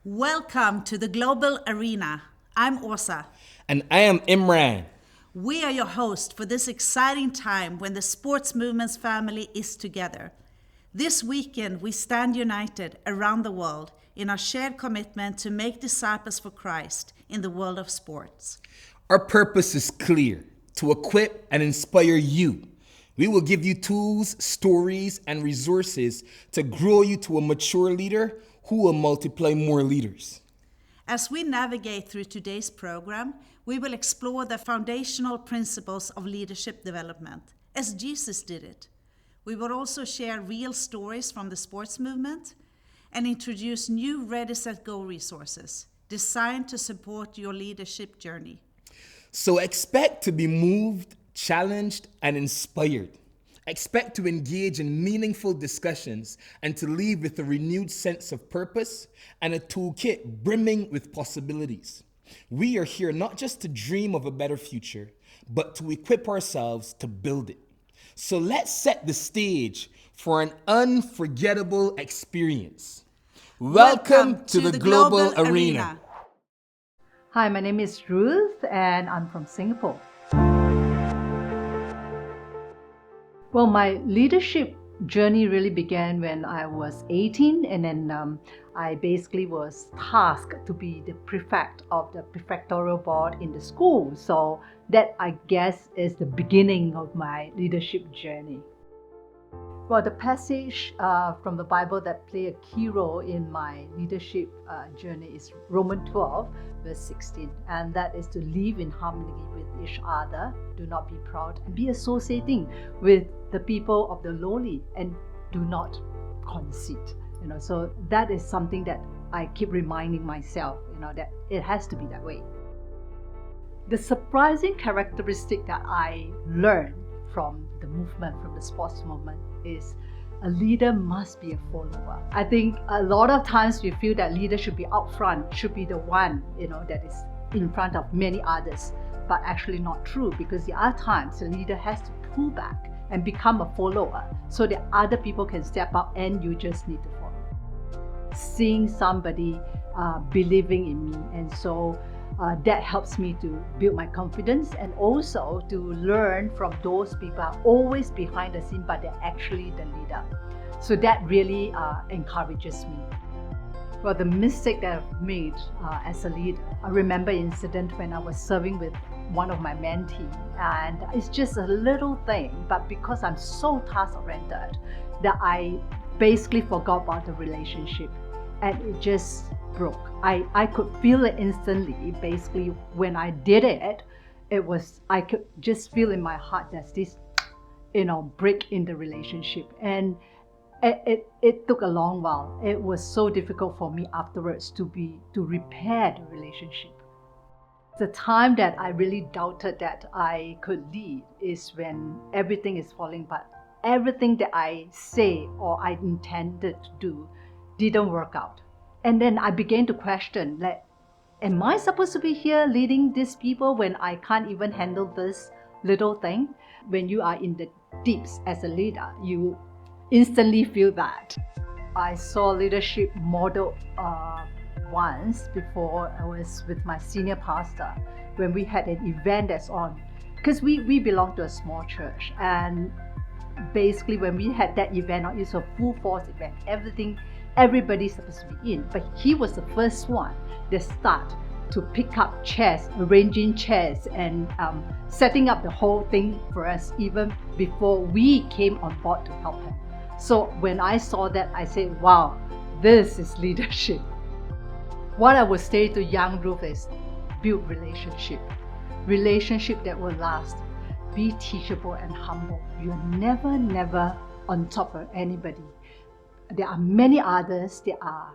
Welcome to the Global Arena. I'm Åsa. And I am Imran. We are your hosts for this exciting time when the sports movement's family is together. This weekend, we stand united around the world in our shared commitment to make disciples for Christ in the world of sports. Our purpose is clear: to equip and inspire you. We will give you tools, stories, and resources to grow you to a mature leader who will multiply more leaders. As we navigate through today's program, we will explore the foundational principles of leadership development, as Jesus did it. We will also share real stories from the sports movement and introduce new Ready, Set, Go resources designed to support your leadership journey. So expect to be moved, challenged, and inspired. Expect to engage in meaningful discussions and to leave with a renewed sense of purpose and a toolkit brimming with possibilities. We are here not just to dream of a better future, but to equip ourselves to build it. So let's set the stage for an unforgettable experience. Welcome to the Global Arena. Hi, my name is Ruth and I'm from Singapore. Well, my leadership journey really began when I was 18, and then I basically was tasked to be the prefect of the prefectorial board in the school. So that, I guess, is the beginning of my leadership journey. Well, the passage from the Bible that play a key role in my leadership journey is Romans 12, verse 16. And that is to live in harmony with each other, do not be proud, and be associating with the people of the lowly, and do not conceit. So that is something that I keep reminding myself, that it has to be that way. The surprising characteristic that I learned from the movement, from the sports movement, is a leader must be a follower. I think a lot of times we feel that leader should be out front, should be the one, that is in front of many others, but actually not true, because there are times the leader has to pull back and become a follower so that other people can step up and you just need to follow. Seeing somebody believing in me, and so that helps me to build my confidence, and also to learn from those people who are always behind the scene but they're actually the leader. So that really encourages me. Well, the mistake that I've made as a leader, I remember an incident when I was serving with one of my mentees, and it's just a little thing, but because I'm so task-oriented that I basically forgot about the relationship, and it just broke. I could feel it instantly. Basically, when I did it, I could just feel in my heart there's this, break in the relationship, and it took a long while. It was so difficult for me afterwards to repair the relationship. The time that I really doubted that I could lead is when everything is falling apart. Everything that I say or I intended to do didn't work out. And then I began to question, am I supposed to be here leading these people when I can't even handle this little thing? When you are in the deeps as a leader, you instantly feel that. I saw leadership model once before. I was with my senior pastor when we had an event that's on, because we belong to a small church, and basically when we had that event, it's a full force event, everybody's supposed to be in, but he was the first one that started to pick up chairs, arranging chairs, and setting up the whole thing for us even before we came on board to help him. So when I saw that, I said, wow, this is leadership. What I would say to young Ruth is, build relationship that will last. Be teachable and humble. You're never on top of anybody. There are many others that are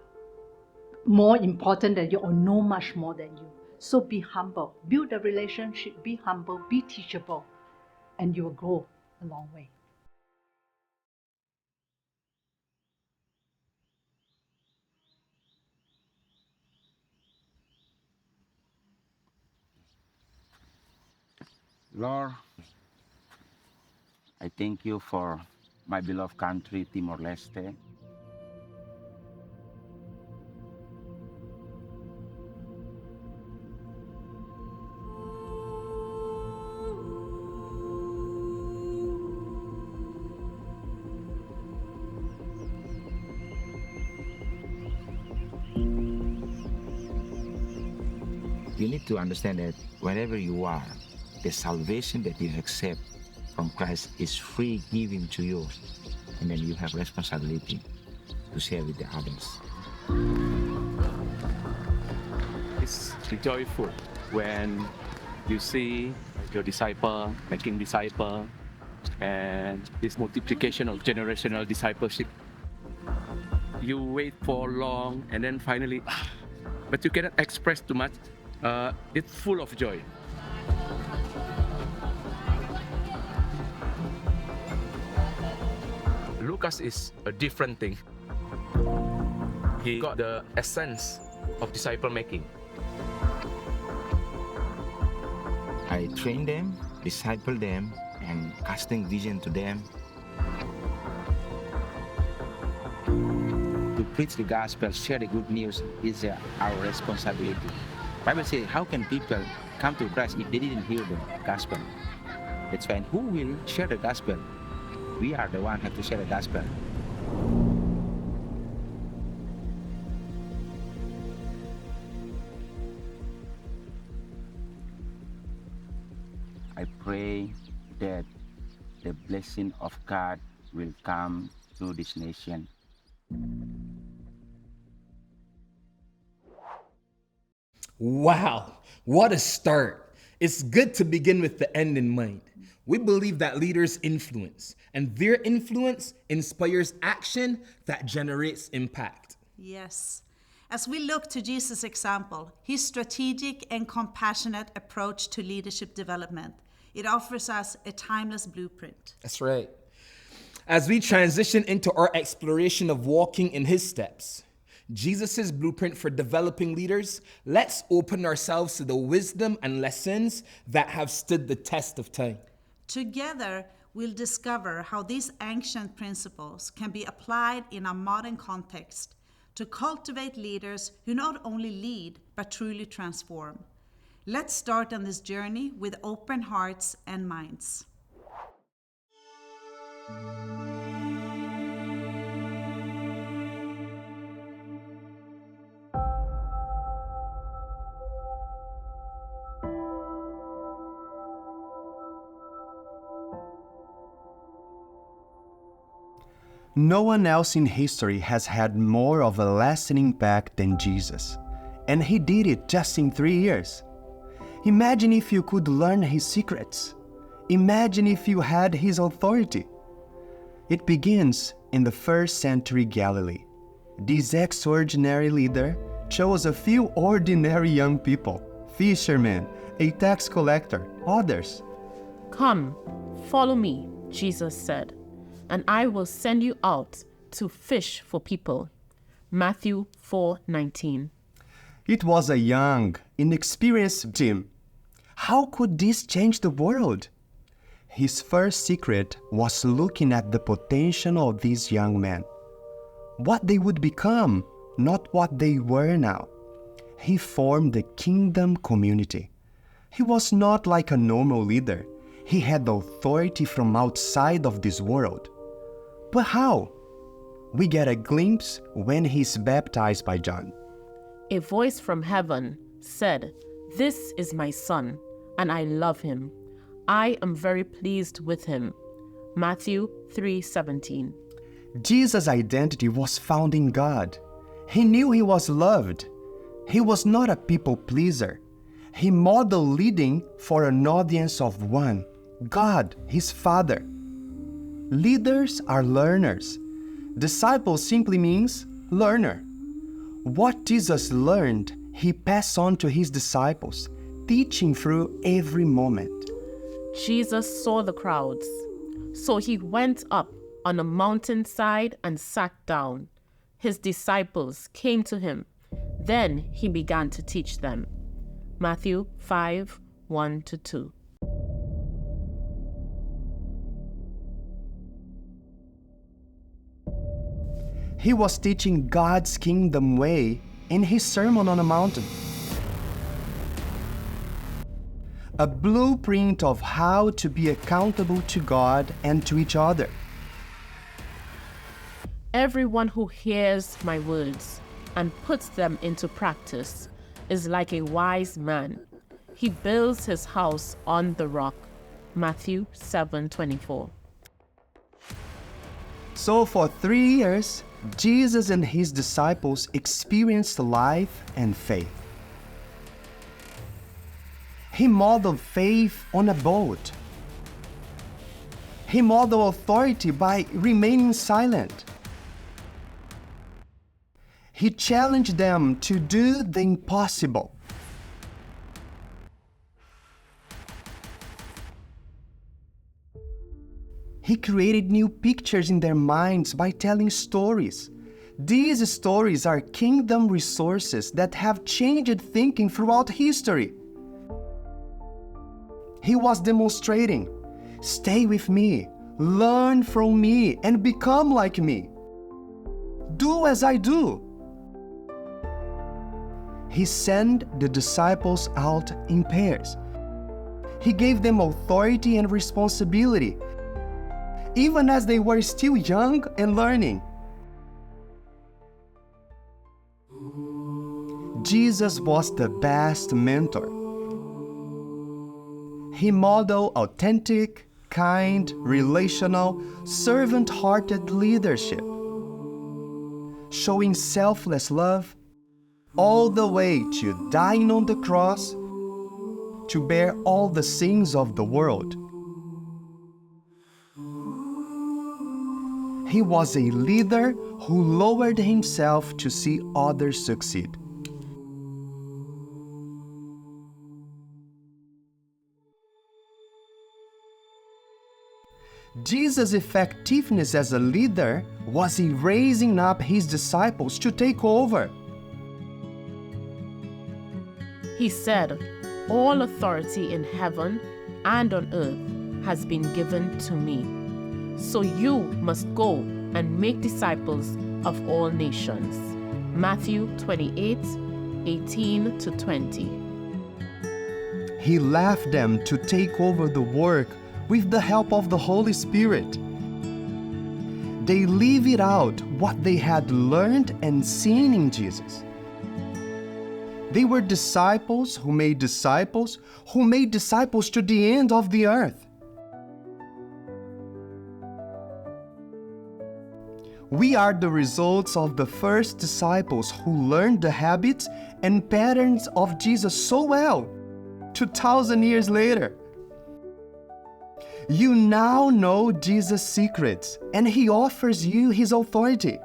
more important than you or know much more than you. So be humble. Build a relationship, be humble, be teachable, and you will go a long way. Lord, I thank you for my beloved country, Timor-Leste. You need to understand that wherever you are, the salvation that you accept from Christ is free given to you. And then you have responsibility to share with the others. It's joyful when you see your disciple making disciple and this multiplication of generational discipleship. You wait for long and then finally, but you cannot express too much. It's full of joy. Lucas is a different thing. He got the essence of disciple making. I train them, disciple them, and casting vision to them. To preach the gospel, share the good news is our responsibility. Bible says, how can people come to Christ if they didn't hear the gospel? That's why who will share the gospel? We are the one who have to share the gospel. I pray that the blessing of God will come through this nation. Wow, what a start. It's good to begin with the end in mind. We believe that leaders influence, and their influence inspires action that generates impact. Yes. As we look to Jesus' example, his strategic and compassionate approach to leadership development, it offers us a timeless blueprint. That's right. As we transition into our exploration of walking in his steps, Jesus' blueprint for developing leaders, let's open ourselves to the wisdom and lessons that have stood the test of time. Together, we'll discover how these ancient principles can be applied in a modern context to cultivate leaders who not only lead, but truly transform. Let's start on this journey with open hearts and minds. No one else in history has had more of a lasting impact than Jesus, and he did it just in 3 years. Imagine if you could learn his secrets. Imagine if you had his authority. It begins in the first century Galilee. This extraordinary leader chose a few ordinary young people, fishermen, a tax collector, others. "Come, follow me," Jesus said, "and I will send you out to fish for people." Matthew 4:19. It was a young, inexperienced Jim. How could this change the world? His first secret was looking at the potential of these young men. What they would become, not what they were now. He formed the kingdom community. He was not like a normal leader. He had authority from outside of this world. But how? We get a glimpse when he's baptized by John. A voice from heaven said, "This is my son, and I love him. I am very pleased with him." Matthew 3:17. Jesus' identity was found in God. He knew he was loved. He was not a people pleaser. He modeled leading for an audience of one, God, his Father. Leaders are learners. Disciple simply means learner. What Jesus learned, he passed on to his disciples, teaching through every moment. Jesus saw the crowds, so he went up on a mountainside and sat down. His disciples came to him. Then he began to teach them. Matthew 5:1-2. He was teaching God's kingdom way in his Sermon on the Mountain. A blueprint of how to be accountable to God and to each other. Everyone who hears my words and puts them into practice is like a wise man. He builds his house on the rock. Matthew 7:24. So for 3 years, Jesus and his disciples experienced life and faith. He modeled faith on a boat. He modeled authority by remaining silent. He challenged them to do the impossible. He created new pictures in their minds by telling stories. These stories are kingdom resources that have changed thinking throughout history. He was demonstrating, stay with me, learn from me, and become like me. Do as I do. He sent the disciples out in pairs. He gave them authority and responsibility, even as they were still young and learning. Jesus was the best mentor. He modeled authentic, kind, relational, servant-hearted leadership, showing selfless love all the way to dying on the cross to bear all the sins of the world. He was a leader who lowered himself to see others succeed. Jesus' effectiveness as a leader was in raising up his disciples to take over. He said, "All authority in heaven and on earth has been given to me. So you must go and make disciples of all nations." Matthew 28:18-20. He left them to take over the work with the help of the Holy Spirit. They lived out what they had learned and seen in Jesus. They were disciples who made disciples to the end of the earth. We are the results of the first disciples who learned the habits and patterns of Jesus so well 2,000 years later. You now know Jesus' secrets, and he offers you his authority.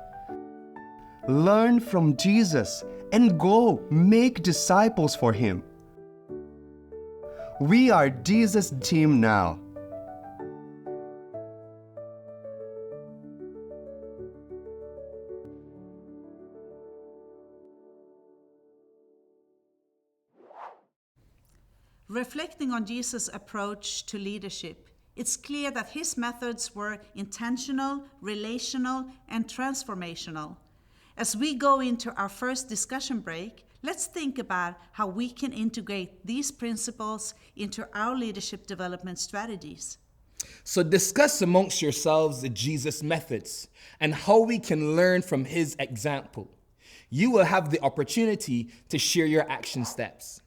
Learn from Jesus and go make disciples for him. We are Jesus' team now. Reflecting on Jesus' approach to leadership, it's clear that his methods were intentional, relational, and transformational. As we go into our first discussion break, let's think about how we can integrate these principles into our leadership development strategies. So discuss amongst yourselves the Jesus methods and how we can learn from his example. You will have the opportunity to share your action steps.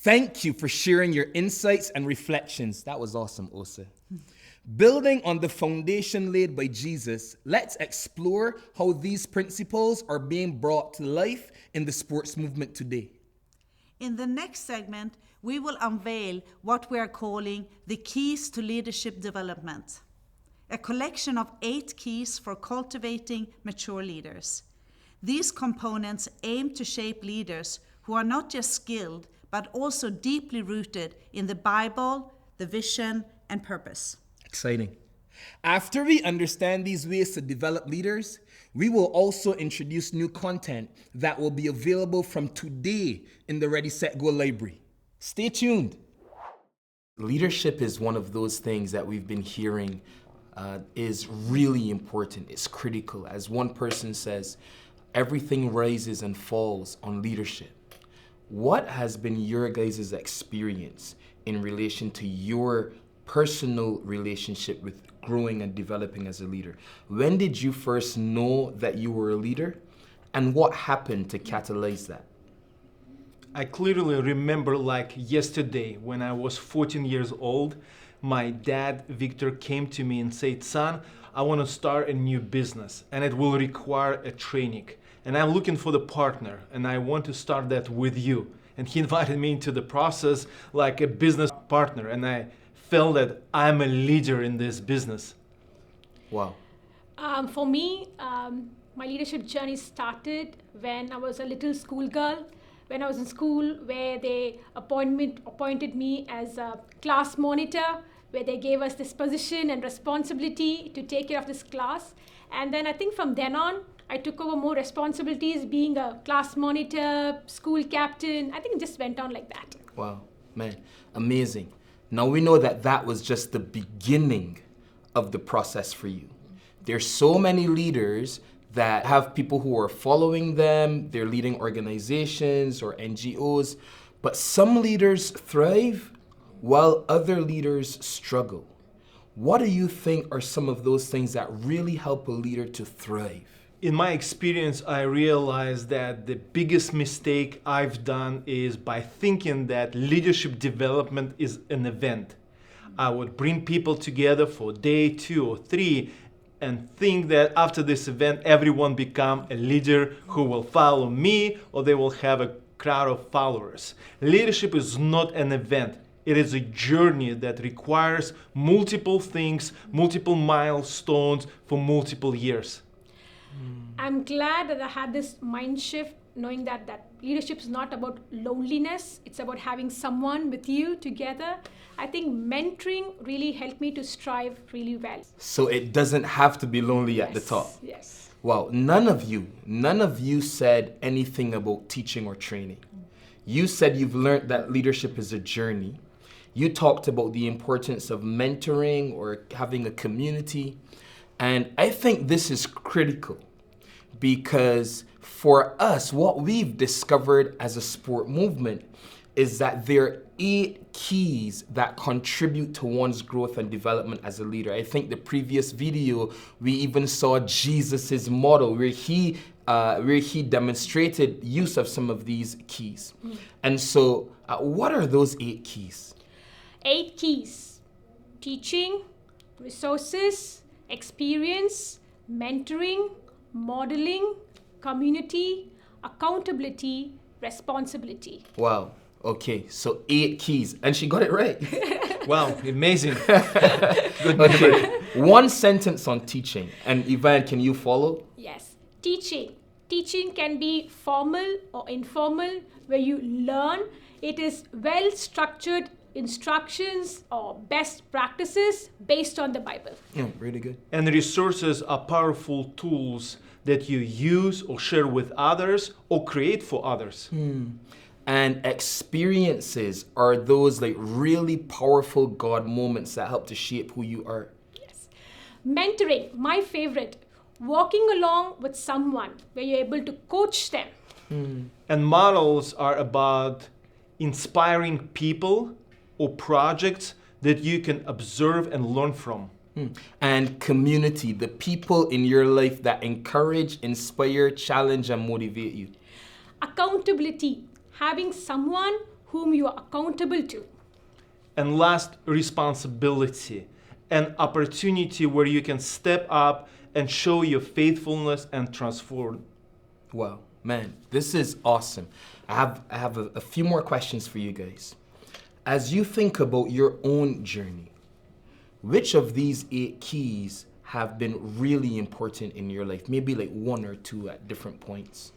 Thank you for sharing your insights and reflections. That was awesome, Osa. Building on the foundation laid by Jesus, let's explore how these principles are being brought to life in the sports movement today. In the next segment, we will unveil what we are calling the keys to leadership development, a collection of 8 keys for cultivating mature leaders. These components aim to shape leaders who are not just skilled, but also deeply rooted in the Bible, the vision, and purpose. Exciting. After we understand these ways to develop leaders, we will also introduce new content that will be available from today in the Ready, Set, Go library. Stay tuned. Leadership is one of those things that we've been hearing is really important. It's critical. As one person says, everything rises and falls on leadership. What has been your guys' experience in relation to your personal relationship with growing and developing as a leader? When did you first know that you were a leader, and what happened to catalyze that? I clearly remember like yesterday when I was 14 years old, my dad, Victor, came to me and said, "Son, I want to start a new business and it will require a training. And I'm looking for the partner and I want to start that with you." And he invited me into the process like a business partner, and I felt that I'm a leader in this business. Wow. For me, my leadership journey started when I was a little schoolgirl. When I was in school, where they appointed me as a class monitor, where they gave us this position and responsibility to take care of this class. And then I think from then on, I took over more responsibilities, being a class monitor, school captain. I think it just went on like that. Wow, man, amazing. Now we know that that was just the beginning of the process for you. There's so many leaders that have people who are following them, they're leading organizations or NGOs, but some leaders thrive while other leaders struggle. What do you think are some of those things that really help a leader to thrive? In my experience, I realized that the biggest mistake I've done is by thinking that leadership development is an event. I would bring people together for day 2 or 3 and think that after this event, everyone become a leader who will follow me, or they will have a crowd of followers. Leadership is not an event. It is a journey that requires multiple things, multiple milestones for multiple years. I'm glad that I had this mind shift, knowing that leadership is not about loneliness. It's about having someone with you together. I think mentoring really helped me to strive really well. So it doesn't have to be lonely at the top. Yes. Wow, none of you said anything about teaching or training. You said you've learned that leadership is a journey. You talked about the importance of mentoring or having a community. And I think this is critical because for us, what we've discovered as a sport movement is that there are 8 keys that contribute to one's growth and development as a leader. I think the previous video, we even saw Jesus's model where he demonstrated use of some of these keys. And so what are those 8 keys? 8 keys: teaching, resources, experience, mentoring, modeling, community, accountability, responsibility. Wow. Okay, so 8 keys. And she got it right. Wow, amazing. Good. Okay, one sentence on teaching. And Ivan, can you follow? Yes. Teaching. Teaching can be formal or informal, where you learn. It is well-structured instructions or best practices based on the Bible. Yeah, really good. And resources are powerful tools that you use or share with others or create for others. And experiences are those like really powerful God moments that help to shape who you are. Yes. Mentoring, my favorite. Walking along with someone where you're able to coach them. And models are about inspiring people or projects that you can observe and learn from. And community, the people in your life that encourage, inspire, challenge, and motivate you. Accountability, having someone whom you are accountable to. And last, responsibility, an opportunity where you can step up and show your faithfulness and transform. Wow, man, this is awesome. I have a few more questions for you guys. As you think about your own journey, which of these 8 keys have been really important in your life? Maybe like 1 or 2 at different points.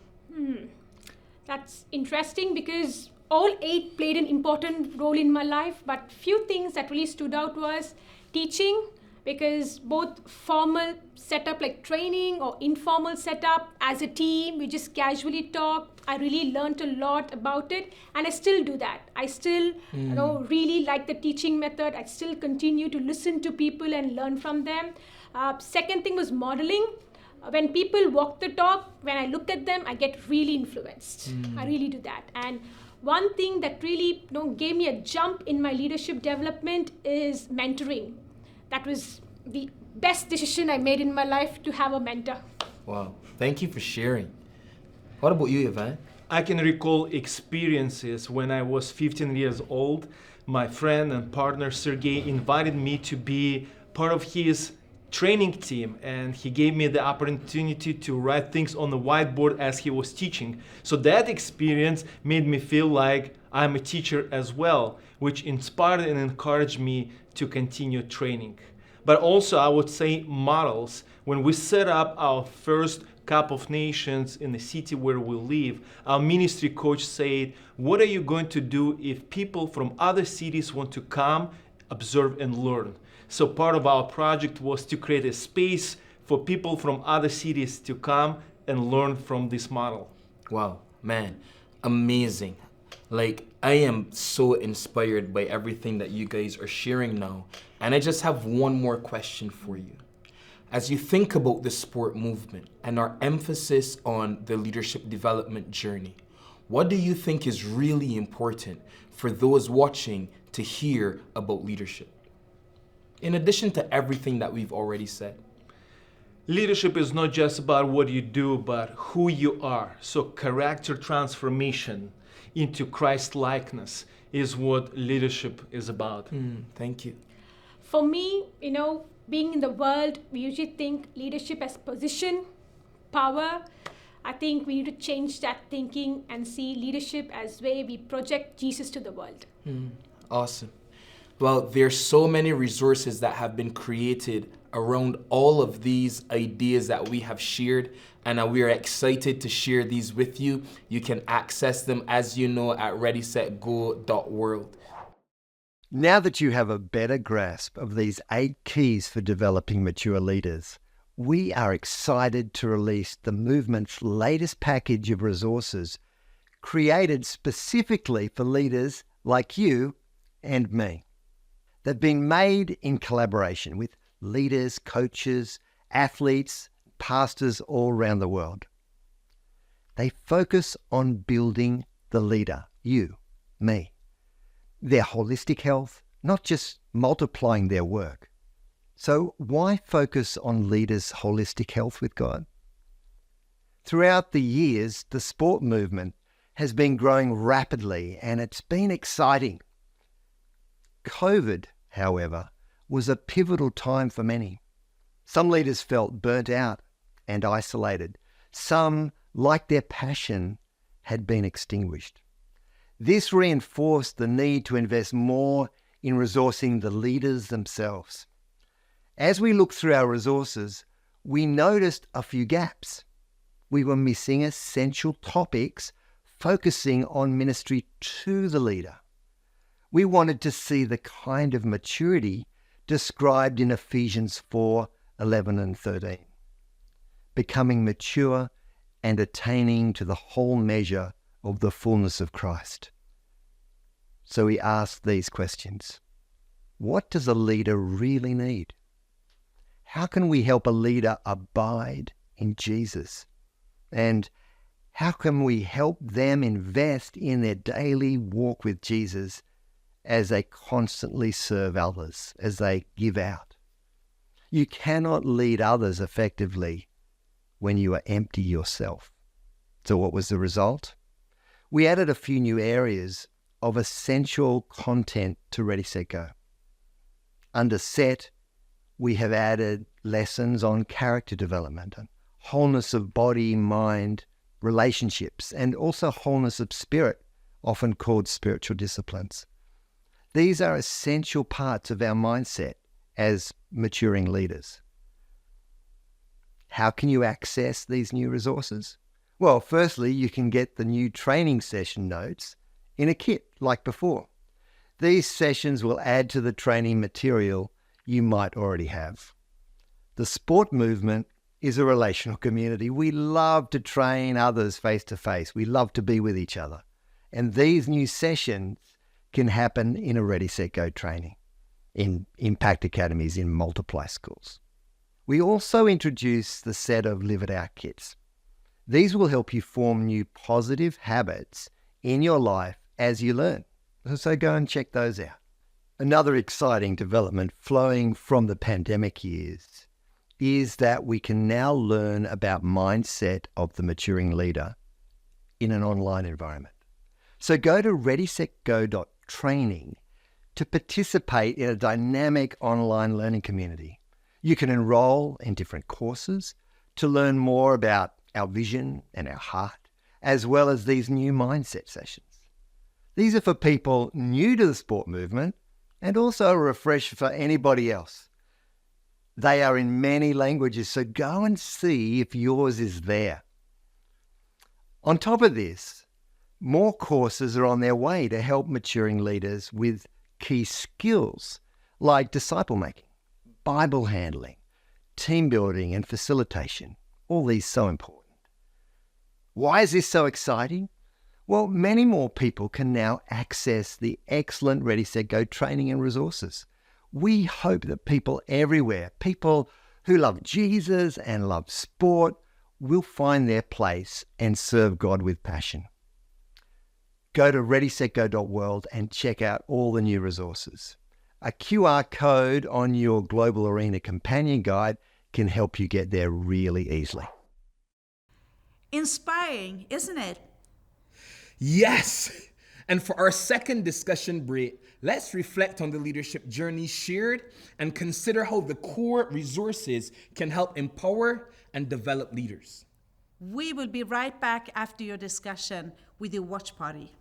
That's interesting because all 8 played an important role in my life, but few things that really stood out was teaching, because both formal setup like training or informal setup as a team, we just casually talk. I really learned a lot about it, and I still do that. I still really like the teaching method. I still continue to listen to people and learn from them. Second thing was modeling. When people walk the talk, when I look at them, I get really influenced. I really do that. And one thing that really gave me a jump in my leadership development is mentoring. That was the best decision I made in my life, to have a mentor. Wow, thank you for sharing. What about you, Ivan? I can recall experiences when I was 15 years old. My friend and partner Sergey invited me to be part of his training team, and he gave me the opportunity to write things on the whiteboard as he was teaching. So that experience made me feel like I'm a teacher as well, which inspired and encouraged me to continue training. But also, I would say models. When we set up our first Cup of Nations in the city where we live, our ministry coach said, what are you going to do if people from other cities want to come, observe, and learn? So part of our project was to create a space for people from other cities to come and learn from this model. Wow, man, amazing. Like, I am so inspired by everything that you guys are sharing now. And I just have one more question for you. As you think about the sport movement and our emphasis on the leadership development journey, what do you think is really important for those watching to hear about leadership? In addition to everything that we've already said. Leadership is not just about what you do, but who you are. So character transformation into Christ-likeness is what leadership is about. Thank you. For me, being in the world, we usually think leadership as position, power. I think we need to change that thinking and see leadership as way we project Jesus to the world. Awesome. Well, there's so many resources that have been created around all of these ideas that we have shared, and we are excited to share these with you. You can access them, as you know, at resources에서.world. Now that you have a better grasp of these 8 keys for developing mature leaders, we are excited to release the movement's latest package of resources created specifically for leaders like you and me. They've been made in collaboration with leaders, coaches, athletes, pastors all around the world. They focus on building the leader, you, me, their holistic health, not just multiplying their work. So why focus on leaders' holistic health with God? Throughout the years, the sport movement has been growing rapidly, and it's been exciting. COVID, however, was a pivotal time for many. Some leaders felt burnt out and isolated. Some, like their passion, had been extinguished. This reinforced the need to invest more in resourcing the leaders themselves. As we looked through our resources, we noticed a few gaps. We were missing essential topics focusing on ministry to the leader. We wanted to see the kind of maturity described in Ephesians 4:11 and 13. Becoming mature and attaining to the whole measure of the fullness of Christ. So we asked these questions. What does a leader really need? How can we help a leader abide in Jesus? And how can we help them invest in their daily walk with Jesus as they constantly serve others, as they give out? You cannot lead others effectively when you are empty yourself. So what was the result? We added a few new areas of essential content to Ready, Set, Go. Under Set, we have added lessons on character development and wholeness of body, mind, relationships, and also wholeness of spirit, often called spiritual disciplines. These are essential parts of our mindset as maturing leaders. How can you access these new resources? Well, firstly, you can get the new training session notes in a kit like before. These sessions will add to the training material you might already have. The sport movement is a relational community. We love to train others face to face. We love to be with each other. And these new sessions can happen in a Ready, Set, Go training, in impact academies, in multiply schools. We also introduce the set of Live It Out kits. These will help you form new positive habits in your life as you learn. So go and check those out. Another exciting development flowing from the pandemic years is that we can now learn about mindset of the maturing leader in an online environment. So go to readysetgo.training to participate in a dynamic online learning community. You can enroll in different courses to learn more about our vision and our heart, as well as these new mindset sessions. These are for people new to the sport movement and also a refresh for anybody else. They are in many languages, so go and see if yours is there. On top of this, more courses are on their way to help maturing leaders with key skills like disciple making, Bible handling, team building, and facilitation. All these so important. Why is this so exciting? Well, many more people can now access the excellent Ready, Set, Go training and resources. We hope that people everywhere, people who love Jesus and love sport, will find their place and serve God with passion. Go to readysetgo.world and check out all the new resources. A QR code on your Global Arena companion guide can help you get there really easily. Inspiring, isn't it? Yes! And for our second discussion break, let's reflect on the leadership journey shared and consider how the core resources can help empower and develop leaders. We will be right back after your discussion with your watch party.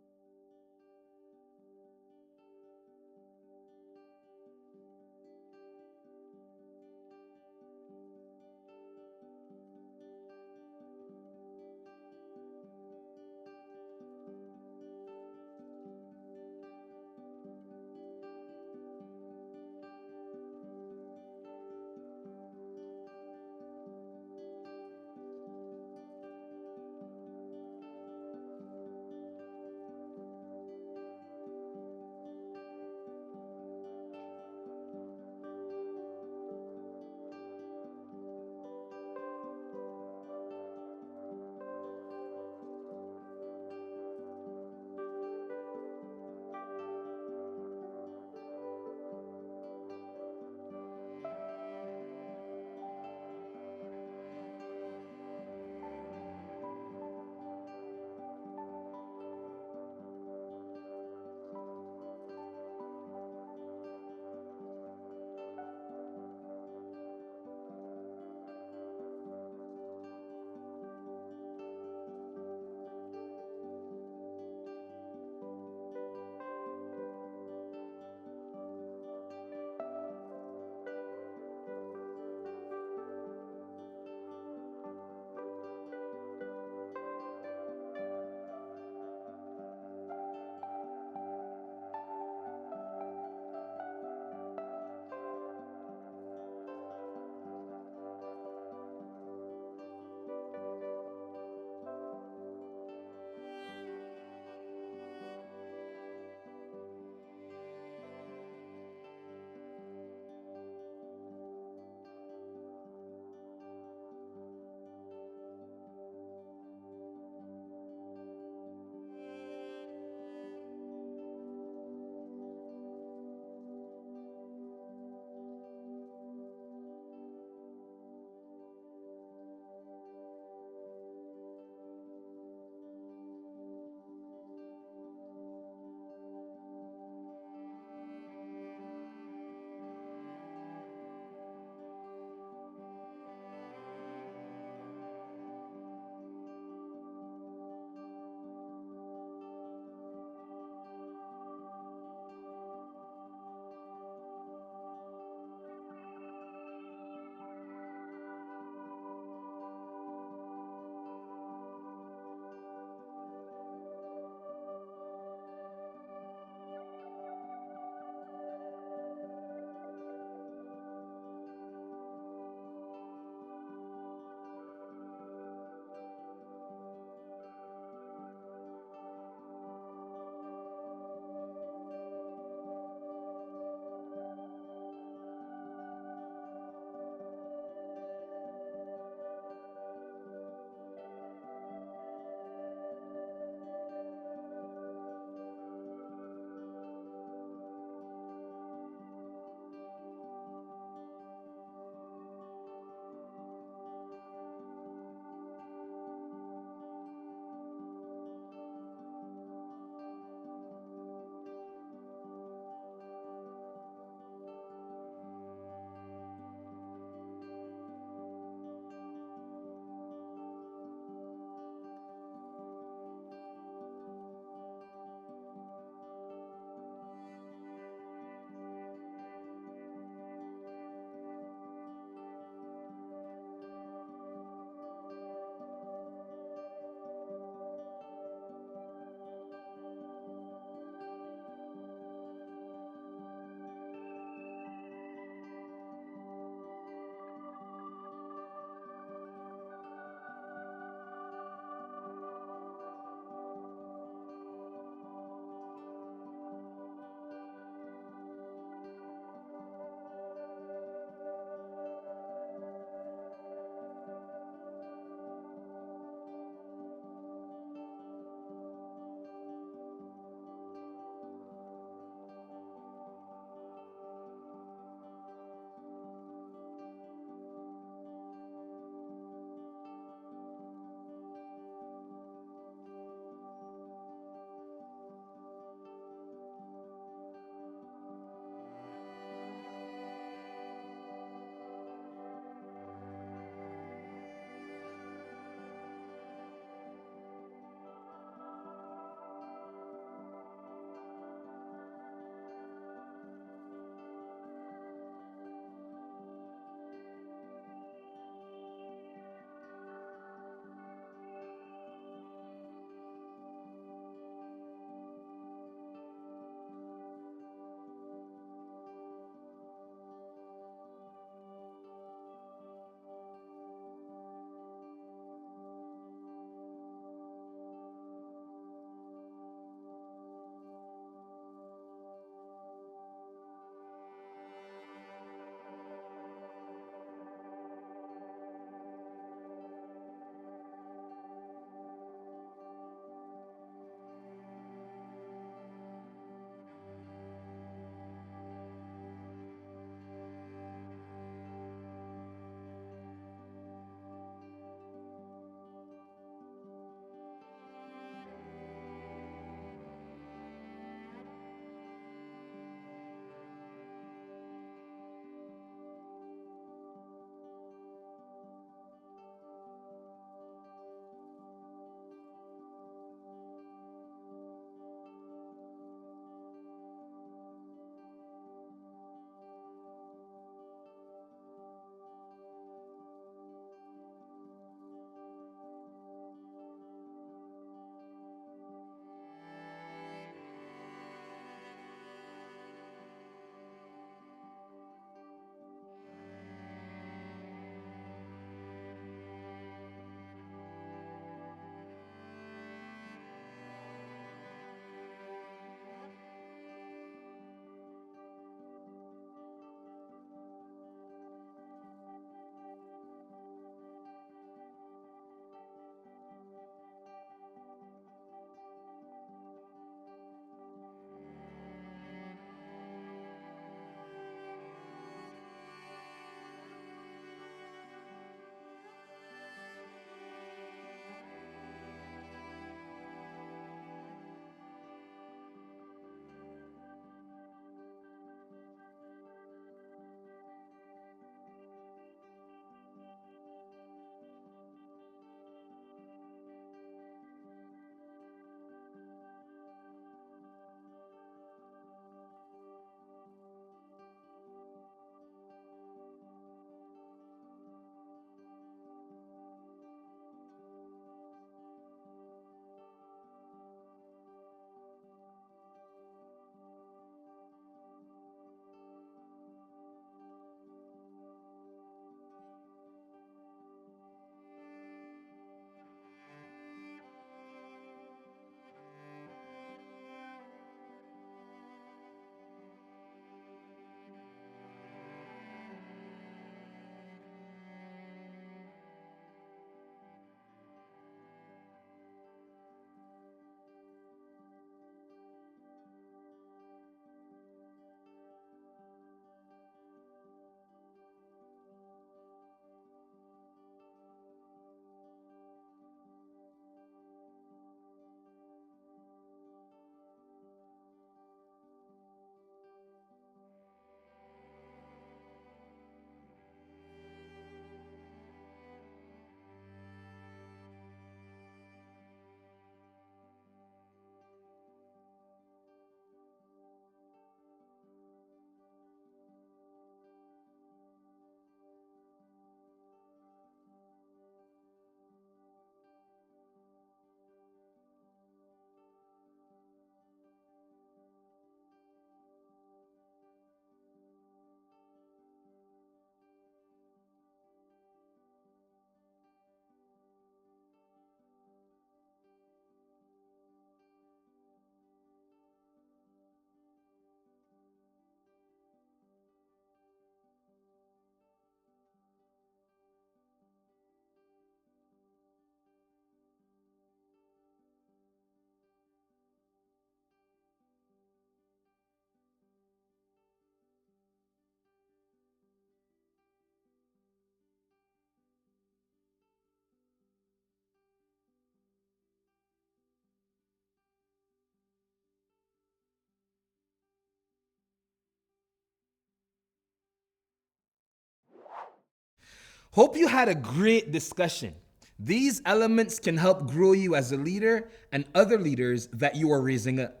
Hope you had a great discussion. These elements can help grow you as a leader and other leaders that you are raising up.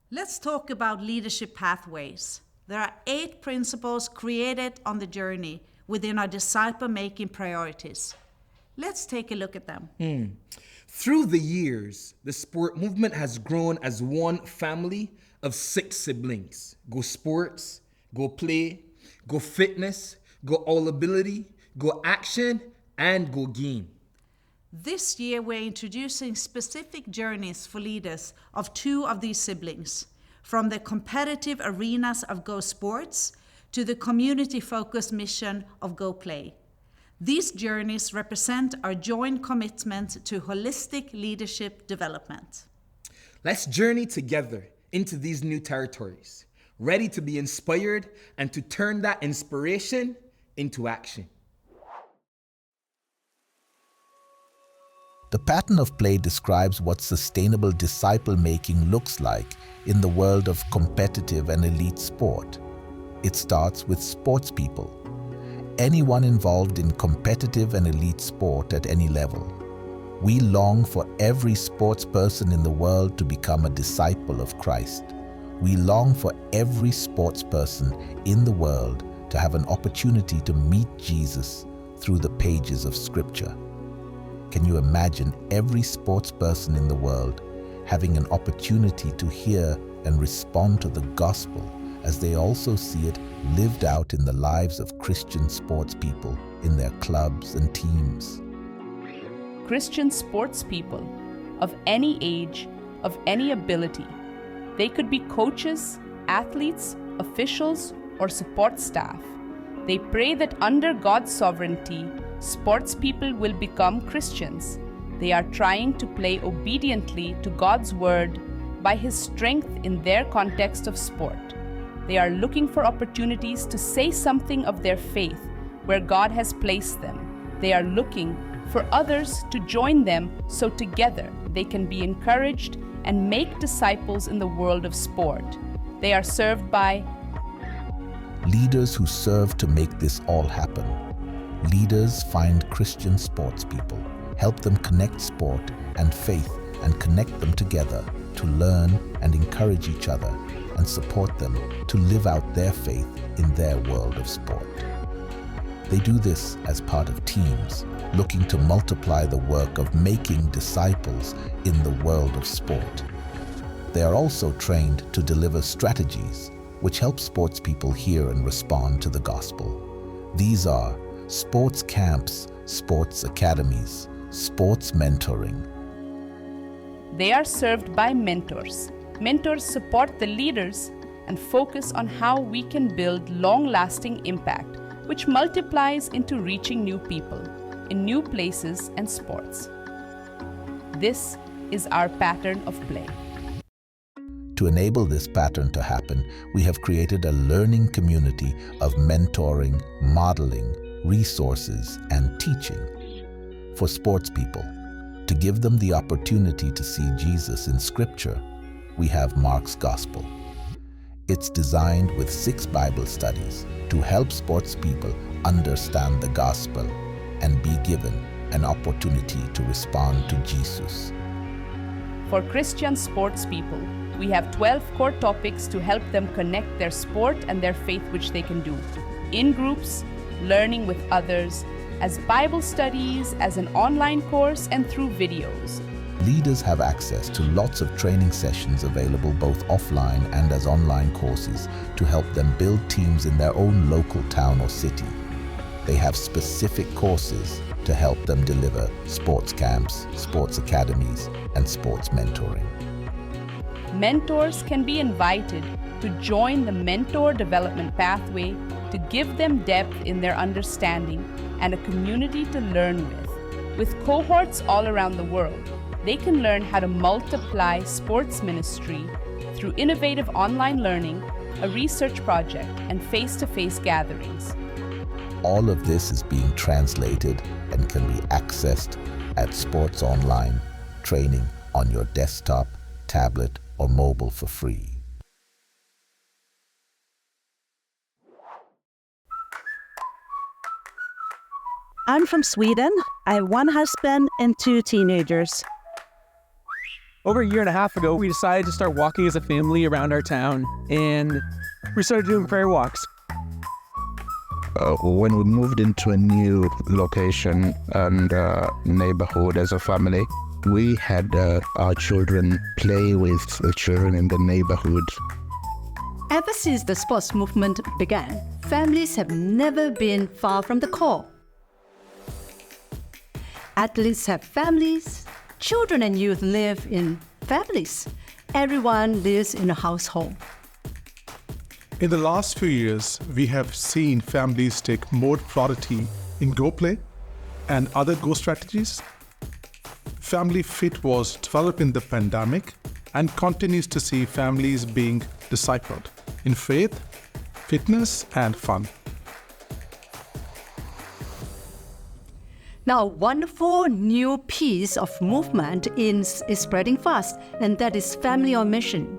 Let's talk about leadership pathways. There are 8 principles created on the journey within our disciple-making priorities. Let's take a look at them. Through the years, the sport movement has grown as one family of 6 siblings. Go sports, go play, go fitness, go all ability, go action, and go game. This year, we're introducing specific journeys for leaders of 2 of these siblings, from the competitive arenas of Go Sports to the community-focused mission of Go Play. These journeys represent our joint commitment to holistic leadership development. Let's journey together into these new territories, ready to be inspired and to turn that inspiration into action. The pattern of play describes what sustainable disciple-making looks like in the world of competitive and elite sport. It starts with sports people. Anyone involved in competitive and elite sport at any level. We long for every sports person in the world to become a disciple of Christ. We long for every sports person in the world to have an opportunity to meet Jesus through the pages of Scripture. Can you imagine every sports person in the world having an opportunity to hear and respond to the gospel as they also see it lived out in the lives of Christian sports people in their clubs and teams? Christian sports people of any age, of any ability. They could be coaches, athletes, officials, or support staff. They pray that under God's sovereignty, sports people will become Christians. They are trying to play obediently to God's word by His strength in their context of sport. They are looking for opportunities to say something of their faith where God has placed them. They are looking for others to join them so together they can be encouraged and make disciples in the world of sport. They are served by leaders who serve to make this all happen. Leaders find Christian sports people, help them connect sport and faith and connect them together to learn and encourage each other and support them to live out their faith in their world of sport. They do this as part of teams, looking to multiply the work of making disciples in the world of sport. They are also trained to deliver strategies which help sports people hear and respond to the gospel. These are sports camps, sports academies, sports mentoring. They are served by mentors. Mentors support the leaders and focus on how we can build long-lasting impact, which multiplies into reaching new people in new places and sports. This is our pattern of play. To enable this pattern to happen, we have created a learning community of mentoring, modeling, resources, and teaching for sports people. To give them the opportunity to see Jesus in Scripture, we have Mark's Gospel. It's designed with 6 Bible studies to help sports people understand the gospel and be given an opportunity to respond to Jesus. For Christian sports people, we have 12 core topics to help them connect their sport and their faith, which they can do in groups, learning with others, as Bible studies, as an online course, and through videos. Leaders have access to lots of training sessions available both offline and as online courses to help them build teams in their own local town or city. They have specific courses to help them deliver sports camps, sports academies, and sports mentoring. Mentors can be invited to join the mentor development pathway to give them depth in their understanding and a community to learn with. With cohorts all around the world, they can learn how to multiply sports ministry through innovative online learning, a research project, and face-to-face gatherings. All of this is being translated and can be accessed at Sports Online training on your desktop, tablet, or mobile for free. I'm from Sweden. I have one husband and 2 teenagers. Over a year and a half ago, we decided to start walking as a family around our town, and we started doing prayer walks. When we moved into a new location and neighborhood as a family, we had our children play with the children in the neighborhood. Ever since the sports movement began, families have never been far from the core. Athletes have families, children and youth live in families. Everyone lives in a household. In the last few years, we have seen families take more priority in Go Play and other Go strategies. Family Fit was developed in the pandemic and continues to see families being discipled in faith, fitness, and fun. Now, a wonderful new piece of movement is spreading fast, and that is family on mission.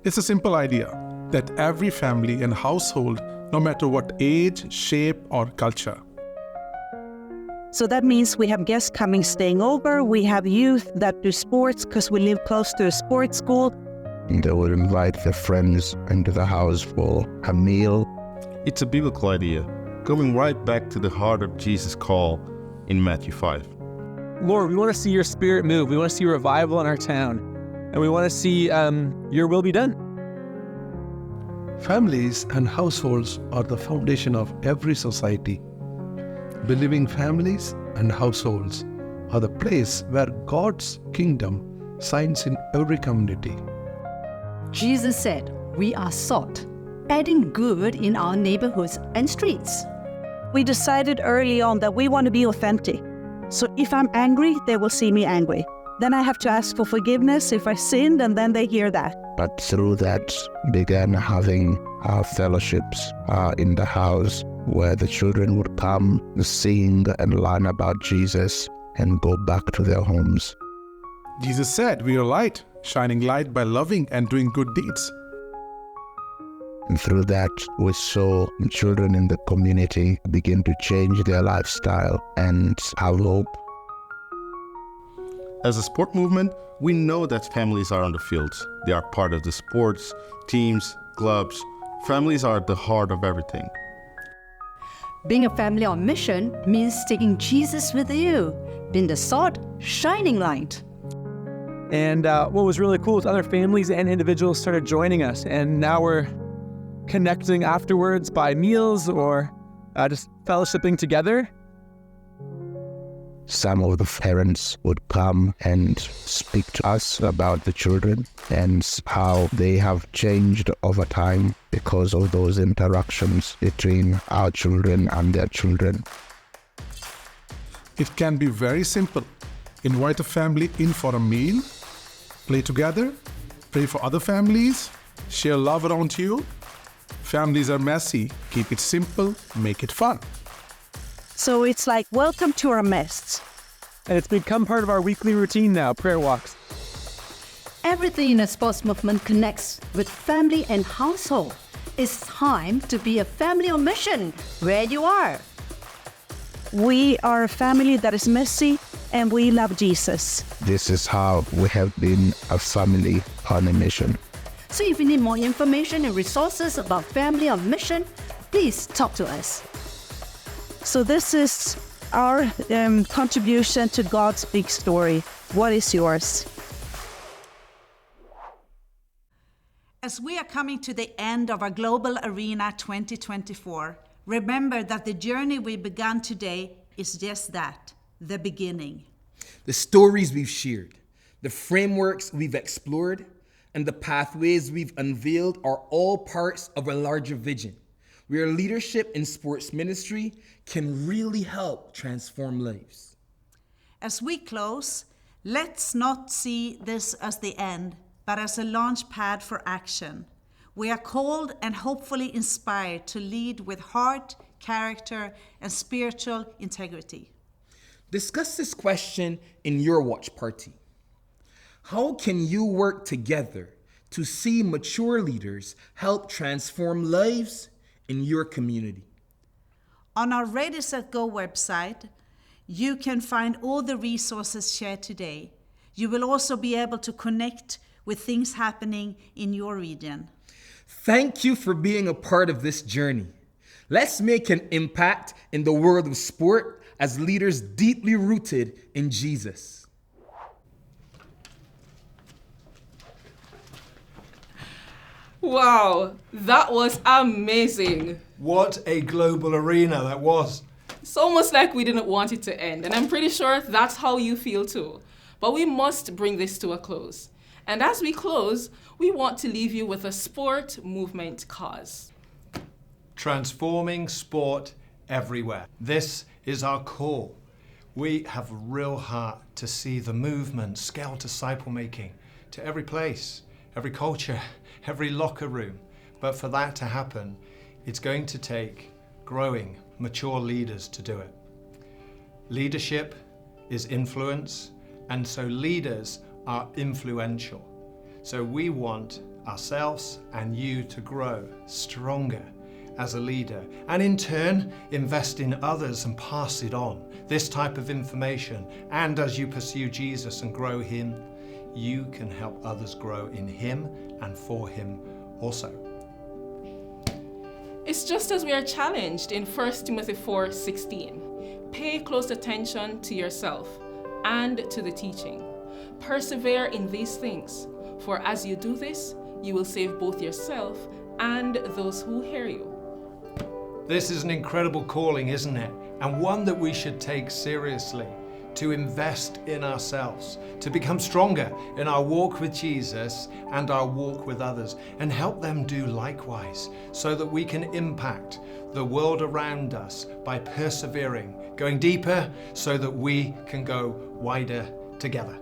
It's a simple idea that every family and household, no matter what age, shape, or culture. So that means we have guests coming, staying over. We have youth that do sports because we live close to a sports school. They would invite their friends into the house for a meal. It's a biblical idea, going right back to the heart of Jesus' call in Matthew 5. Lord, we want to see your spirit move. We want to see revival in our town. And we want to see your will be done. Families and households are the foundation of every society. Believing families and households are the place where God's kingdom shines in every community. Jesus said, "We are salt, adding good in our neighborhoods and streets." We decided early on that we want to be authentic. So if I'm angry, they will see me angry. Then I have to ask for forgiveness if I sinned, and then they hear that. But through that, began having our fellowships in the house where the children would come, sing and learn about Jesus and go back to their homes. Jesus said, we are light, shining light by loving and doing good deeds. And through that, we saw children in the community begin to change their lifestyle and have hope. As a sport movement, we know that families are on the fields. They are part of the sports, teams, clubs. Families are at the heart of everything. Being a family on mission means taking Jesus with you, being the salt, shining light. And what was really cool is other families and individuals started joining us. And now we're connecting afterwards by meals or just fellowshipping together. Some of the parents would come and speak to us about the children and how they have changed over time because of those interactions between our children and their children. It can be very simple. Invite a family in for a meal, play together, pray for other families, share love around you. Families are messy. Keep it simple, make it fun. So it's like, welcome to our mess. And it's become part of our weekly routine now, prayer walks. Everything in a sports movement connects with family and household. It's time to be a family on mission where you are. We are a family that is messy and we love Jesus. This is how we have been a family on a mission. So if you need more information and resources about family on mission, please talk to us. So this is our contribution to God's big story. What is yours? As we are coming to the end of our Global Arena 2024, remember that the journey we began today is just that, the beginning. The stories we've shared, the frameworks we've explored, and the pathways we've unveiled are all parts of a larger vision, where leadership in sports ministry can really help transform lives. As we close, let's not see this as the end, but as a launch pad for action. We are called and hopefully inspired to lead with heart, character, and spiritual integrity. Discuss this question in your watch party. How can you work together to see mature leaders help transform lives in your community? On our Ready, Set, Go website, you can find all the resources shared today. You will also be able to connect with things happening in your region. Thank you for being a part of this journey. Let's make an impact in the world of sport as leaders deeply rooted in Jesus. Wow, that was amazing. What a global arena that was. It's almost like we didn't want it to end, and I'm pretty sure that's how you feel too. But we must bring this to a close. And as we close, we want to leave you with a sport movement cause. Transforming sport everywhere. This is our call. We have a real heart to see the movement scale disciple making to every place, every culture, every locker room. But for that to happen, it's going to take growing, mature leaders to do it. Leadership is influence, and so leaders are influential. So we want ourselves and you to grow stronger as a leader, and in turn invest in others and pass it on, this type of information. And as you pursue Jesus and grow him, you can help others grow in him and for him also. It's just as we are challenged in 1 Timothy 4:16. Pay close attention to yourself and to the teaching. Persevere in these things, for as you do this, you will save both yourself and those who hear you. This is an incredible calling, isn't it? And one that we should take seriously, to invest in ourselves, to become stronger in our walk with Jesus and our walk with others, and help them do likewise, so that we can impact the world around us by persevering, going deeper, so that we can go wider together.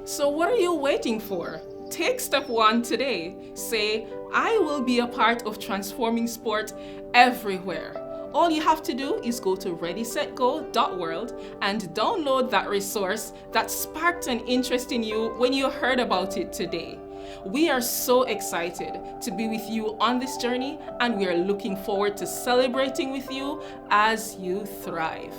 So what are you waiting for? Take step 1 today. Say, I will be a part of transforming sport everywhere. All you have to do is go to readysetgo.world and download that resource that sparked an interest in you when you heard about it today. We are so excited to be with you on this journey, and we are looking forward to celebrating with you as you thrive.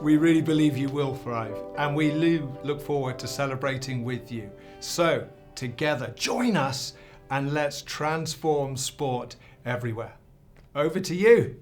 We really believe you will thrive, and we look forward to celebrating with you. So, together, join us and let's transform sport everywhere. Over to you.